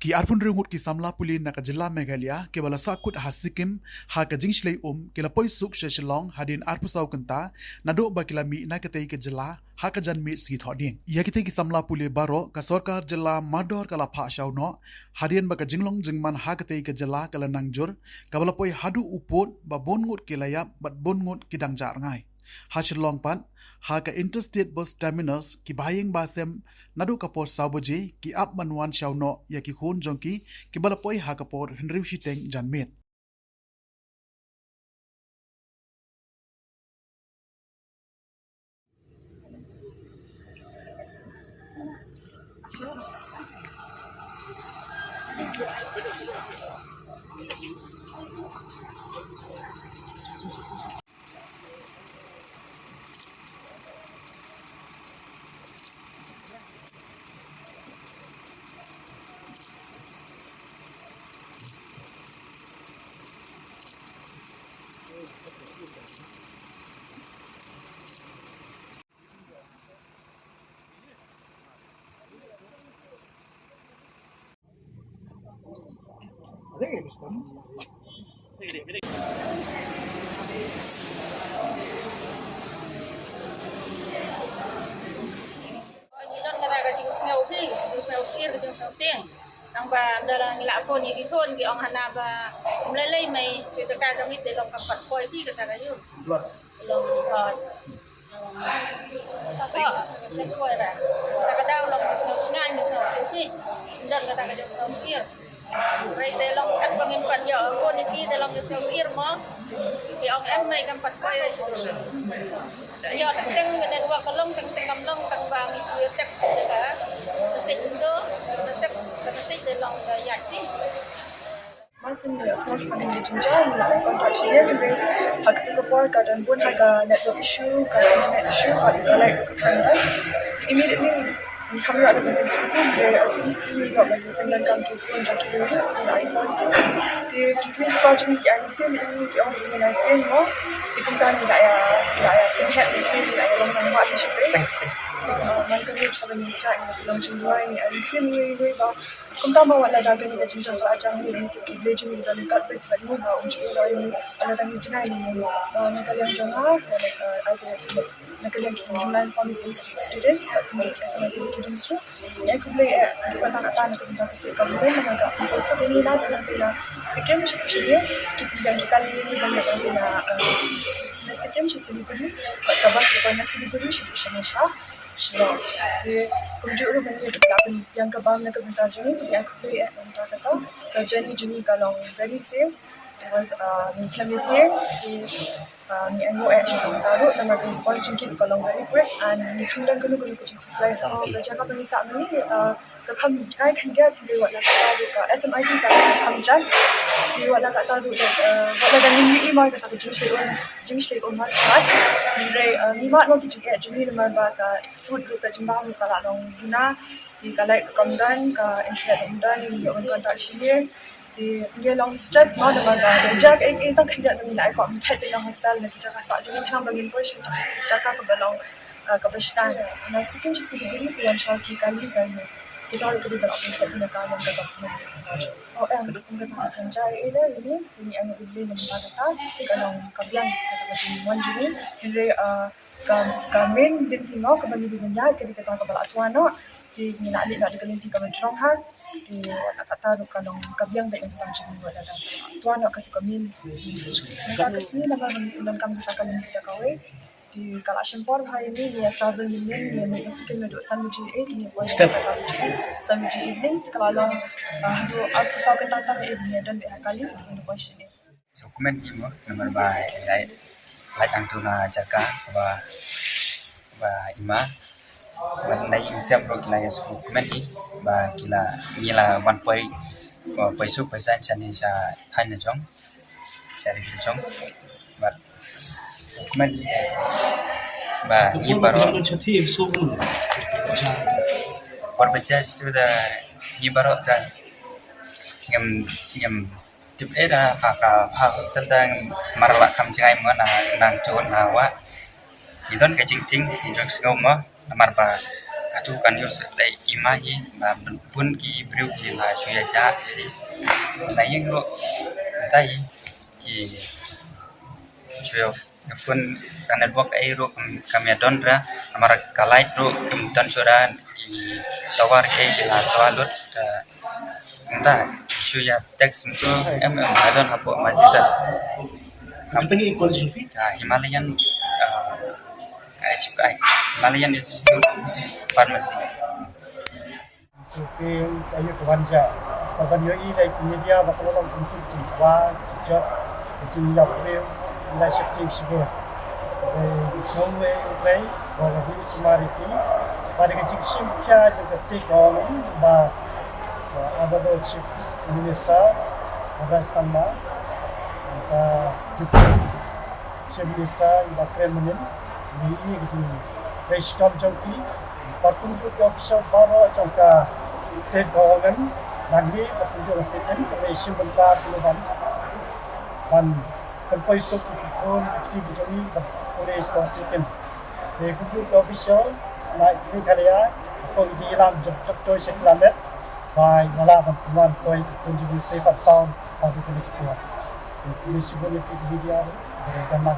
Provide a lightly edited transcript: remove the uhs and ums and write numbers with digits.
Ki arpun rengut ki samla pulin na kajilla Meghalaya ke bala sakut ha Sikkim ha ka jingshlei ke la poi suk sheshilong hadin arpu sau kenta nado ba kilami na ketei ke jilla ha ka janmi si thoding ya ketei ki samla puli baro ka sarkar jilla mador kala pha shauno hadin ba ka jinglong jingman ha ketei ke jilla kala nangjur ka bala poi hadu upot ba bongut ke layap bat bongut ki dangjar ngai Hashilong pan ha ka interstate bus terminus ki baying basem nadu kapor sauboji ki ap manwan shauno ya ki khun jongki ki balapoi ha kapor henriu shiteng janmet Nangba dalang ilapon ni gihon gi ong hanaba mlalay may sito ka damit de long kapat ko ti kata kayo long hot apa ko era kada long sngan ni sa ti dan kata ka just here right de long kat bangin pat yo ko ni ti de long just here mo gi ong em may kan pat ko era yo teng ngene wa kalong teng kamlong kat bang i text de ka de long yakti Masing small funding jinjang nak kontrak dia dengan hak tekapor kadang pun hak network issue, internet issue, hak like kekangan. Immediately kami ada bentuk dia asli juga menangkan telefon jatuh dulu dan iPhone dia kita project ni ansi ni orang ingin naikkan mo di kumpulan ni ya terhad mesti ya orang buat ni siapa mereka ni cuba minta yang jumlah ni ansi ni ba kumpulan bawa lada ni jinjang ajang ni untuk belajar ni dan dekat dekat ni ba untuk orang ada yang jenai ni sekalian jangan as a nakalian online pharmacy institute students SMIT students tu yang boleh kita tak kita kasi kami mengaga proses ini lah dalam bila Sikkim sini kita ni banyak na Sikkim sini pun kabar kita sini pun sih Shilong. Jadi kunjung rumah ni dapat yang kabar nak kita jadi yang boleh kita kata kerja ni jadi kalau very safe. It was ni kami here ni ango actually taruh nama response mungkin kalau very quick and ni kandang kena kucing selesai so kerja apa ni saat ni kami kai kerja di wala taruh ka SMIT ka kami jan di wala taruh wala dan ni imai kata jenis on mat ni mat no kicik jenis nama ba food group ka jimbang ka la long guna di kalai kamdan ka internet kamdan ni on kontak sini di dia long stress mau dengan kerja tak kerja dengan nilai kau empat dalam hostel nak kerja kasar jadi kan bagi push jaga ke belong ke bestan nah Sikkim sih begini pilihan syaki kali saya kita harus kerja dalam empat dalam kalau kita oh yang kita kerja ini yang lebih lembut kalau kabian kata manjini jadi kami din tino kembali dengan kita kebal atuano di nak dekelinti kami strong ha di kata kalau kabiang baik untuk jadi buat ada tuan nak kata kami mereka kesini dalam kami akan kita kawai di kalau sempor hari ini dia travel ini dia mesti kena duduk Samuji ni Samuji evening kalau aku sahaja kata ini dan kali untuk question ni dokumen ini nomor baik lai antuna jaga wa ima Nai siap bro kila ya suku komedi ba kila 1 point paisuk paisan sani sa thaina jong cari jong ba komedi ba ni baro por baca itu da ni baro da ngam tip era pa hostel da marwa kam jangai mana nang chon hawa idon ka jing ting idon sngom ma amar ba atu kan yus lai imahi ba pun ki briu ki la shuya ja lai yang ro tai ki shuya pun kan bok ai ro kami dondra amara kalai ro kemutan suran ki tawar ai la tawalut entah shuya teks untuk adon hapo mazita Company College Sufi. Himalayan HPI Himalayan Institute Pharmacy. Sufi ayo kewanja. Kapan yo ini media bakal orang untuk jiwa job jiwa beliau mulai shifting sebab. Semua ini bahawa hidup semari ini pada kecil kia juga state government bah ada chief minister ada sama kita chief minister da Kremlin ini gitu fresh top jongki patut official baru jongka state government lagi patut statement commission bentar duluan dan penpoisok pun aktiviti ini oleh konstituen de patut official naik di karya apa di dalam job to seklamet by wala bantuan koi contribute safe and sound pada kulit kuat. Ini sebuah video bergambar